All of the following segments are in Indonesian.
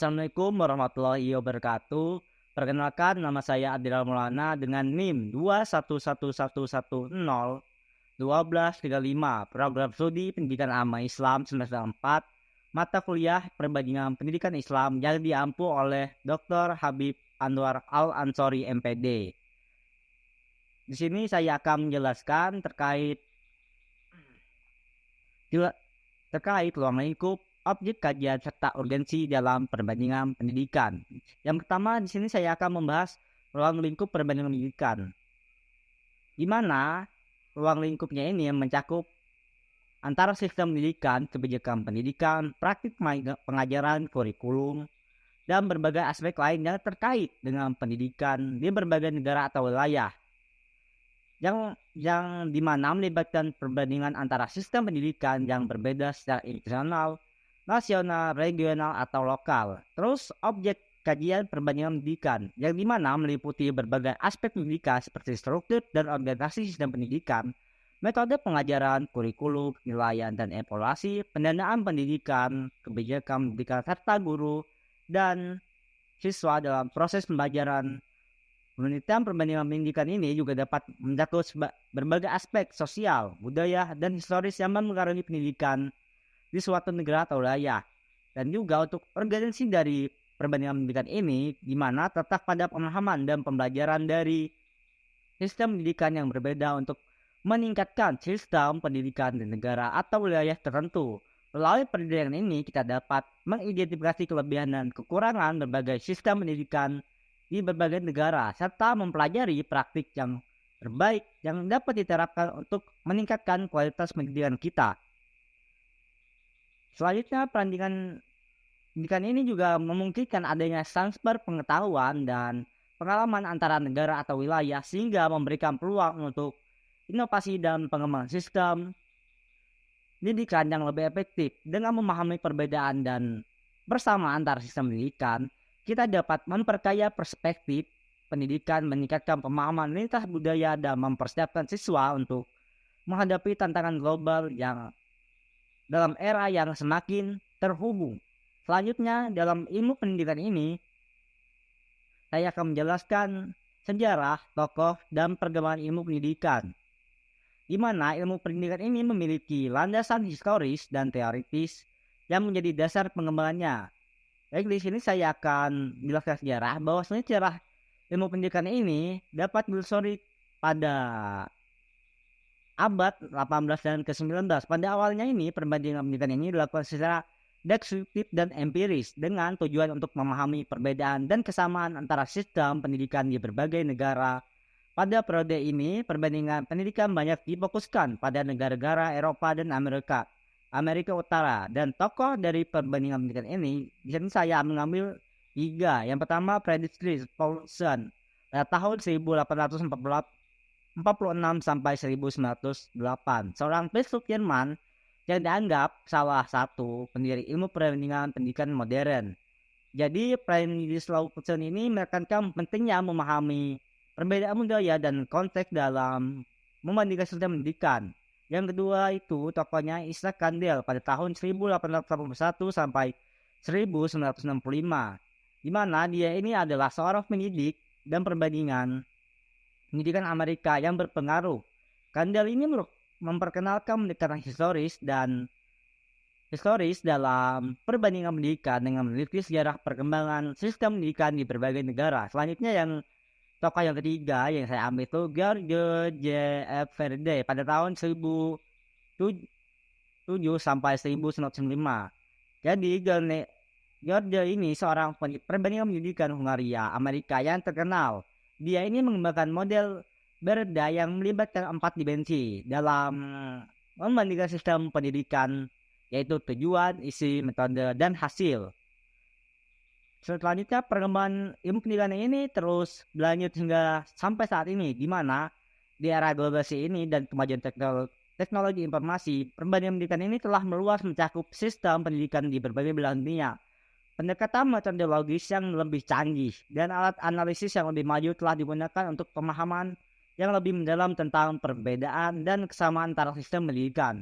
Assalamualaikum warahmatullahi wabarakatuh. Perkenalkan, nama saya Adil Maulana dengan NIM 21111001235, program studi pendidikan agama Islam semester 4, mata kuliah perbandingan pendidikan Islam yang diampu oleh Dr. Habib Anwar Al-Ansori MPD. Di sini saya akan menjelaskan terkait ruang lingkup, objek kajian serta urgensi dalam perbandingan pendidikan. Yang pertama, di sini saya akan membahas ruang lingkup perbandingan pendidikan, di mana ruang lingkupnya ini mencakup antara sistem pendidikan, kebijakan pendidikan, praktik pengajaran, kurikulum, dan berbagai aspek lain yang terkait dengan pendidikan di berbagai negara atau wilayah. Yang dimana melibatkan perbandingan antara sistem pendidikan yang berbeda secara internasional, nasional, regional, atau lokal. Terus objek kajian perbandingan pendidikan yang dimana meliputi berbagai aspek pendidikan seperti struktur dan organisasi sistem pendidikan, metode pengajaran, kurikulum, penilaian dan evaluasi, pendanaan pendidikan, kebijakan pendidikan serta guru dan siswa dalam proses pembelajaran. Penelitian perbandingan pendidikan ini juga dapat mencakup berbagai aspek sosial, budaya, dan historis yang mempengaruhi pendidikan di suatu negara atau wilayah. Dan juga untuk organisasi dari perbandingan pendidikan ini, di mana terletak pada pemahaman dan pembelajaran dari sistem pendidikan yang berbeda untuk meningkatkan sistem pendidikan di negara atau wilayah tertentu. Melalui pendidikan ini, kita dapat mengidentifikasi kelebihan dan kekurangan berbagai sistem pendidikan di berbagai negara, serta mempelajari praktik yang terbaik yang dapat diterapkan untuk meningkatkan kualitas pendidikan kita. Selanjutnya, pendidikan ini juga memungkinkan adanya transfer pengetahuan dan pengalaman antara negara atau wilayah, sehingga memberikan peluang untuk inovasi dan pengembangan sistem pendidikan yang lebih efektif. Dengan memahami perbedaan dan bersama antar sistem pendidikan, kita dapat memperkaya perspektif pendidikan, meningkatkan pemahaman lintas budaya, dan mempersiapkan siswa untuk menghadapi tantangan global yang dalam era yang semakin terhubung. Selanjutnya, dalam ilmu pendidikan ini, saya akan menjelaskan sejarah, tokoh, dan perkembangan ilmu pendidikan, di mana ilmu pendidikan ini memiliki landasan historis dan teoritis yang menjadi dasar pengembangannya. Baik, di sini saya akan menjelaskan sejarah bahwa sejarah ilmu pendidikan ini dapat ditelusuri pada abad 18 dan ke-19. Pada awalnya ini, perbandingan pendidikan ini dilakukan secara deskriptif dan empiris dengan tujuan untuk memahami perbedaan dan kesamaan antara sistem pendidikan di berbagai negara. Pada periode ini, perbandingan pendidikan banyak difokuskan pada negara-negara Eropa dan Amerika Utara, dan tokoh dari perbandingan pendidikan ini di sini saya mengambil 3. Yang pertama, Friedrich Paulsen pada tahun 1846 sampai 1908, seorang filsuf Jerman yang dianggap salah satu pendiri ilmu perbandingan pendidikan modern. Jadi Friedrich Paulsen ini menekankan pentingnya memahami perbedaan budaya dan konteks dalam membandingkan sistem pendidikan. Yang kedua itu tokohnya Isaac Kandel pada tahun 1881 sampai 1965, di mana dia ini adalah seorang pendidik dan perbandingan pendidikan Amerika yang berpengaruh. Kandel ini memperkenalkan pendekatan historis dalam perbandingan pendidikan dengan meneliti sejarah perkembangan sistem pendidikan di berbagai negara. Selanjutnya tokoh yang ketiga yang saya ambil itu George J. F. Faraday pada tahun 1007 sampai 1905. Jadi George ini seorang perbandingan pendidikan Hungaria Amerika yang terkenal. Dia ini mengembangkan model Berda yang melibatkan 4 dimensi dalam membandingkan sistem pendidikan, yaitu tujuan, isi, metode, dan hasil. Selanjutnya, perkembangan ilmu pendidikan ini terus berlanjut hingga sampai saat ini, di mana di era globalisasi ini dan kemajuan teknologi informasi, perbandingan pendidikan ini telah meluas mencakup sistem pendidikan di berbagai belahan dunia. Pendekatan metodologis yang lebih canggih dan alat analisis yang lebih maju telah digunakan untuk pemahaman yang lebih mendalam tentang perbedaan dan kesamaan antara sistem pendidikan.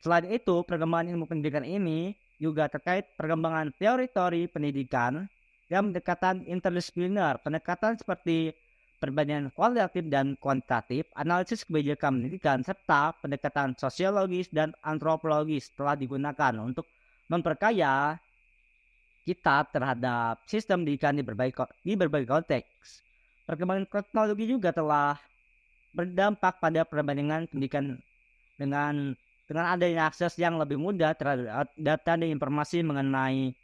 Selain itu, perkembangan ilmu pendidikan ini juga terkait perkembangan teori-teori pendidikan dan pendekatan interdisipliner. Pendekatan seperti perbandingan kualitatif dan kuantitatif, analisis kebijakan pendidikan, serta pendekatan sosiologis dan antropologis telah digunakan untuk memperkaya kita terhadap sistem pendidikan di berbagai konteks. Perkembangan teknologi juga telah berdampak pada perbandingan pendidikan dengan adanya akses yang lebih mudah terhadap data dan informasi mengenai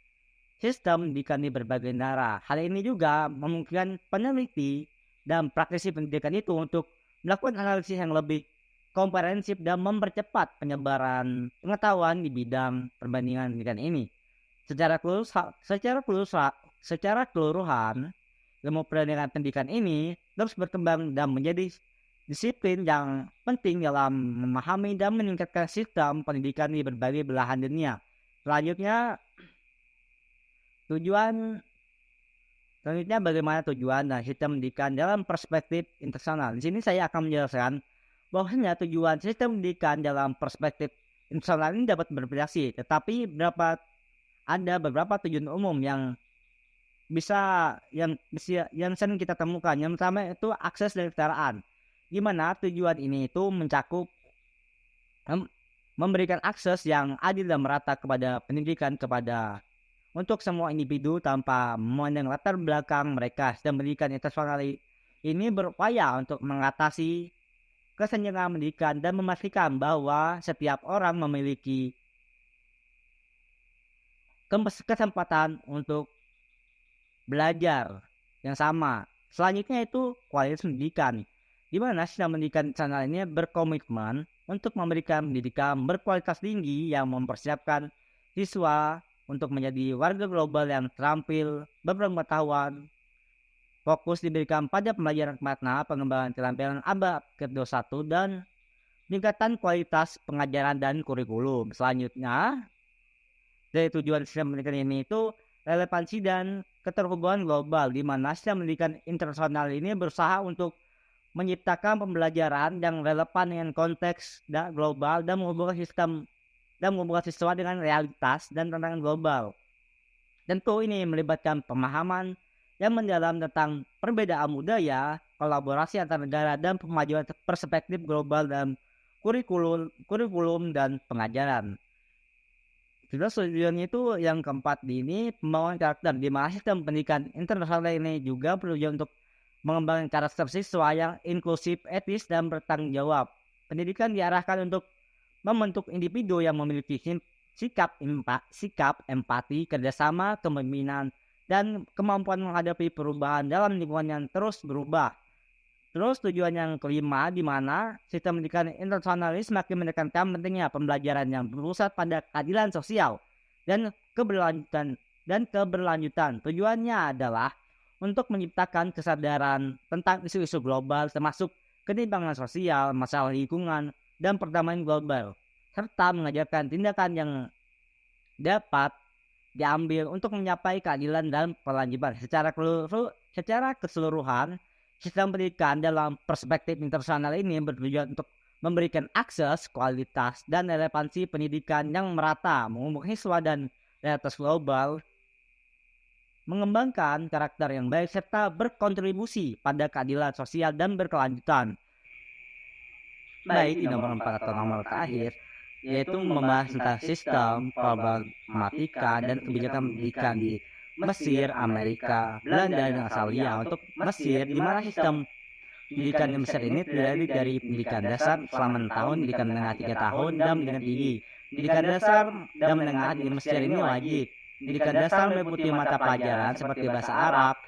sistem pendidikan di berbagai negara. Hal ini juga memungkinkan peneliti dan praktisi pendidikan itu untuk melakukan analisis yang lebih komprehensif dan mempercepat penyebaran pengetahuan di bidang perbandingan pendidikan ini. Secara keseluruhan, ilmu perbandingan pendidikan ini terus berkembang dan menjadi disiplin yang penting dalam memahami dan meningkatkan sistem pendidikan di berbagai belahan dunia. Selanjutnya bagaimana tujuan dan sistem pendidikan dalam perspektif internasional. Di sini saya akan menjelaskan bahwasanya tujuan sistem pendidikan dalam perspektif internasional ini dapat bervariasi, tetapi ada beberapa tujuan umum yang sering kita temukan. Yang pertama itu akses dan kesetaraan, di mana tujuan ini itu mencakup memberikan akses yang adil dan merata kepada pendidikan untuk semua individu tanpa memandang latar belakang mereka. Sistem pendidikan internasional ini berupaya untuk mengatasi kesenjangan pendidikan dan memastikan bahwa setiap orang memiliki kesempatan untuk belajar yang sama. Selanjutnya itu kualitas pendidikan, di mana sistem pendidikan internasional ini berkomitmen untuk memberikan pendidikan berkualitas tinggi yang mempersiapkan siswa untuk menjadi warga global yang terampil, berpengetahuan. Fokus diberikan pada pembelajaran makna, pengembangan keterampilan abad ke-21 dan peningkatan kualitas pengajaran dan kurikulum. Selanjutnya, dari tujuan sistem pendidikan ini itu relevansi dan keterhubungan global, di mana sistem pendidikan internasional ini berusaha untuk menciptakan pembelajaran yang relevan dengan konteks global dan menghubungkan siswa dengan realitas dan tantangan global. Tentu ini melibatkan pemahaman yang mendalam tentang perbedaan budaya, kolaborasi antar negara, dan pemajuan perspektif global dalam kurikulum dan pengajaran. Terus tujuan itu yang keempat ini pembangunan karakter, di mana sistem pendidikan internasional ini juga bertujuan untuk mengembangkan karakter siswa yang inklusif, etis, dan bertanggung jawab. Pendidikan diarahkan untuk membentuk individu yang memiliki sikap empati, kerjasama, kepemimpinan, dan kemampuan menghadapi perubahan dalam lingkungan yang terus berubah. Terus tujuan yang kelima, di mana sistem pendidikan internasional ini semakin menekankan pentingnya pembelajaran yang berpusat pada keadilan sosial dan keberlanjutan. Tujuannya adalah untuk menciptakan kesadaran tentang isu-isu global termasuk ketimpangan sosial, masalah lingkungan, dan perdamaian global, serta mengajarkan tindakan yang dapat diambil untuk mencapai keadilan dan kelanjutan. Secara keseluruhan, sistem pendidikan dalam perspektif internasional ini bertujuan untuk memberikan akses, kualitas, dan relevansi pendidikan yang merata, menghubungkan siswa dan realitas global, mengembangkan karakter yang baik, serta berkontribusi pada keadilan sosial dan berkelanjutan. Baik, di nomor 4 atau nomor terakhir, yaitu membahas tentang sistem, problematika, dan kebijakan pendidikan di Mesir, Amerika, Belanda, dan Australia. Untuk Mesir, di mana sistem pendidikan di Mesir ini terdiri dari pendidikan dasar selama 6 tahun, pendidikan menengah 3 tahun, dan pendidikan tinggi. Pendidikan dasar dan menengah di Mesir ini wajib. Pendidikan dasar meliputi mata pelajaran seperti bahasa Arab,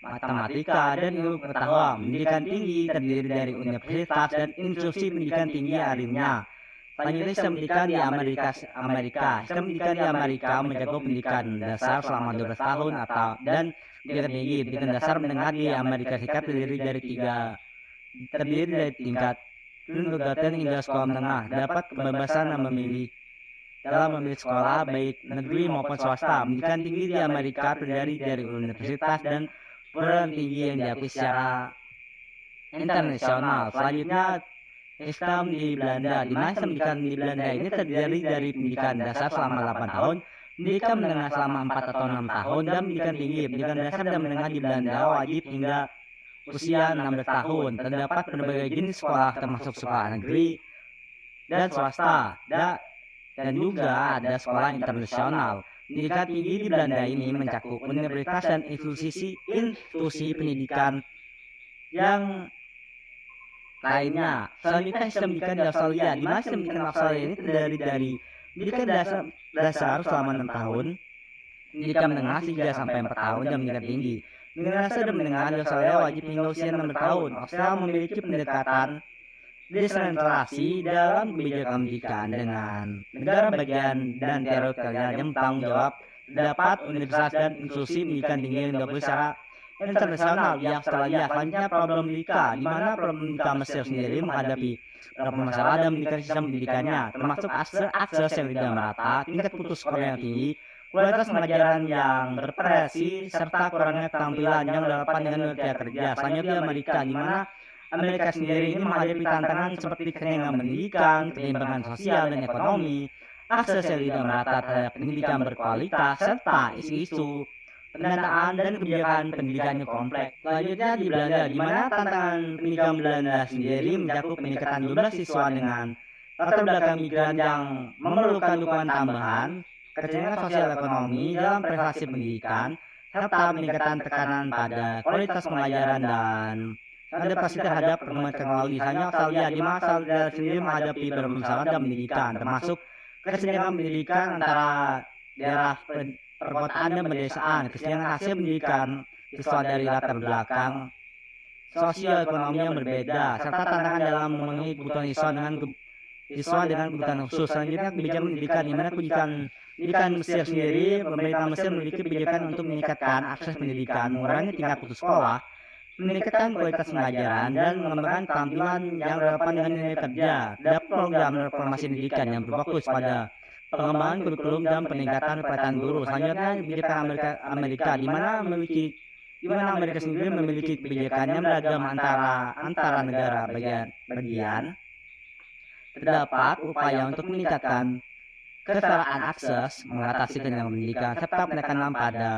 matematika, dan ilmu pengetahuan. Pendidikan tinggi terdiri dari universitas dan institusi pendidikan tinggi lainnya. Selanjutnya sistem pendidikan di Amerika. Sistem pendidikan di Amerika mencakup pendidikan dasar selama 12 tahun dan pendidikan tinggi. Pendidikan dasar menengah di Amerika Serikat terdiri dari tingkat kindergarten hingga sekolah menengah. Dapat kebebasan dalam memilih sekolah baik negeri maupun swasta. Pendidikan tinggi di Amerika terdiri dari universitas dan perguruan tinggi yang diakui secara internasional. Selanjutnya sistem di Belanda, di mana sistem pendidikan di Belanda ini terdiri dari pendidikan dasar selama 8 tahun, pendidikan menengah selama 4 atau 6 tahun, dan pendidikan tinggi. Pendidikan dasar dan menengah di Belanda wajib hingga usia 16 tahun. Terdapat berbagai jenis sekolah termasuk sekolah negeri dan swasta, dan juga ada sekolah internasional. Pendidikan tinggi di Belanda ini mencakup universitas dan institusi pendidikan yang lainnya. Selanjutnya sistem pendidikan di Australia, di mana sistem pendidikan Australia ini terdiri dari pendidikan dasar selama 6 tahun, pendidikan menengah 3 sampai 4 tahun, dan pendidikan tinggi. Pendidikan dasar dan menengah di Australia wajib hingga usia 16 tahun. Australia memiliki pendekatan desentralisasi dalam kebijakan pendidikan dengan negara bagian dan teritorial yang bertanggung jawab. Terdapat universitas dan institusi pendidikan tinggi yang dilakukan secara internasional di Australia. Selanjutnya problem pendidikan, di mana problem pendidikan Mesir sendiri menghadapi beberapa masalah dalam pendidikan sistem pendidikannya, termasuk akses yang tidak merata, tingkat putus sekolah yang tinggi, kualitas pengajaran yang bervariasi, serta kurangnya keterampilan yang relevan dengan dunia kerja. Selanjutnya di Amerika, di mana Amerika sendiri ini menghadapi tantangan seperti kesenjangan pendidikan, ketimpangan sosial dan ekonomi, akses yang tidak merata terhadap pendidikan berkualitas, serta isu-isu pendanaan dan kebijakan pendidikan yang kompleks. Selanjutnya di Belanda, di mana tantangan pendidikan Belanda sendiri mencakup peningkatan jumlah siswa dengan latar belakang migran yang memerlukan dukungan tambahan, kesenjangan sosial ekonomi dalam prestasi pendidikan, serta peningkatan tekanan pada kualitas pengajaran dan adaptasi terhadap perkembangan teknologi. Hanya Australia, di mana Australia sendiri menghadapi berbagai dalam pendidikan, termasuk kesenjangan pendidikan antara daerah perkotaan dan pedesaan, kesenjangan hasil pendidikan siswa dari latar belakang sosial ekonomi yang berbeda, serta tantangan dalam memenuhi kebutuhan siswa dengan kebutuhan khusus. Selanjutnya kebijakan pendidikan, di mana pendidikan Mesir sendiri, pemerintah Mesir memiliki kebijakan untuk meningkatkan akses pendidikan, mengurangi tingkat putus sekolah, meningkatkan kualitas pengajaran, dan mengembangkan keterampilan yang relevan dengan dunia kerja. Ada program reformasi pendidikan yang berfokus pada pengembangan kurikulum dan peningkatan kepelatihan guru. Selanjutnya kebijakan Amerika, di mana Amerika sendiri memiliki kebijakan yang beragam antara negara bagian. Terdapat upaya untuk meningkatkan kesetaraan akses, mengatasi kesenjangan pendidikan, serta penekanan pada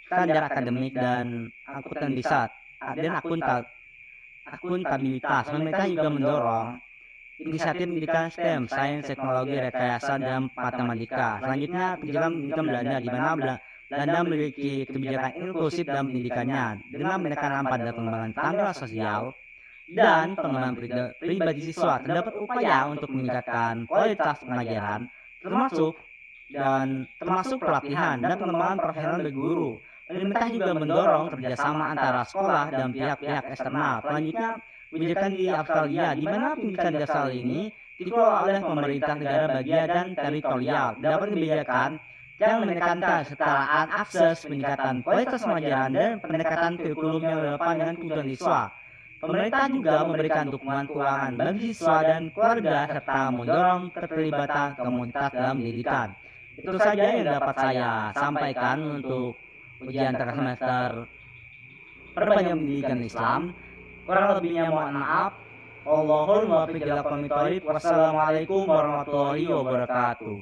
standar akademik dan akuntabilitas. Pemerintah juga mendorong inisiatif pendidikan STEM, sains, teknologi, rekayasa, dan matematika. Selanjutnya kebijakan pendidikan Belanda, di mana Belanda memiliki kebijakan inklusif dalam pendidikannya dengan penekanan pada pengembangan keterampilan sosial dan pengembangan pribadi siswa. Terdapat upaya untuk meningkatkan kualitas pengajaran, termasuk pelatihan dan pengembangan profesional bagi guru. Pemerintah juga mendorong kerjasama antara sekolah dan pihak-pihak eksternal. Selanjutnya kebijakan di Australia, di mana pendidikan di Australia ini dikelola oleh pemerintah negara bagian dan teritorial. Dapat kebijakan yang menekankan kesetaraan akses, peningkatan kualitas pengajaran, dan pendekatan kurikulum yang relevan dengan kebutuhan siswa. Pemerintah juga memberikan dukungan keuangan bagi siswa dan keluarga, serta mendorong keterlibatan komunitas dalam pendidikan. Itu saja yang dapat saya sampaikan untuk ujian terakhir semester Perbandingan Pendidikan Islam. Kurang lebihnya mohon maaf. Wallahul muwaffiq ila aqwamit thoriq. Wassalamualaikum warahmatullahi wabarakatuh.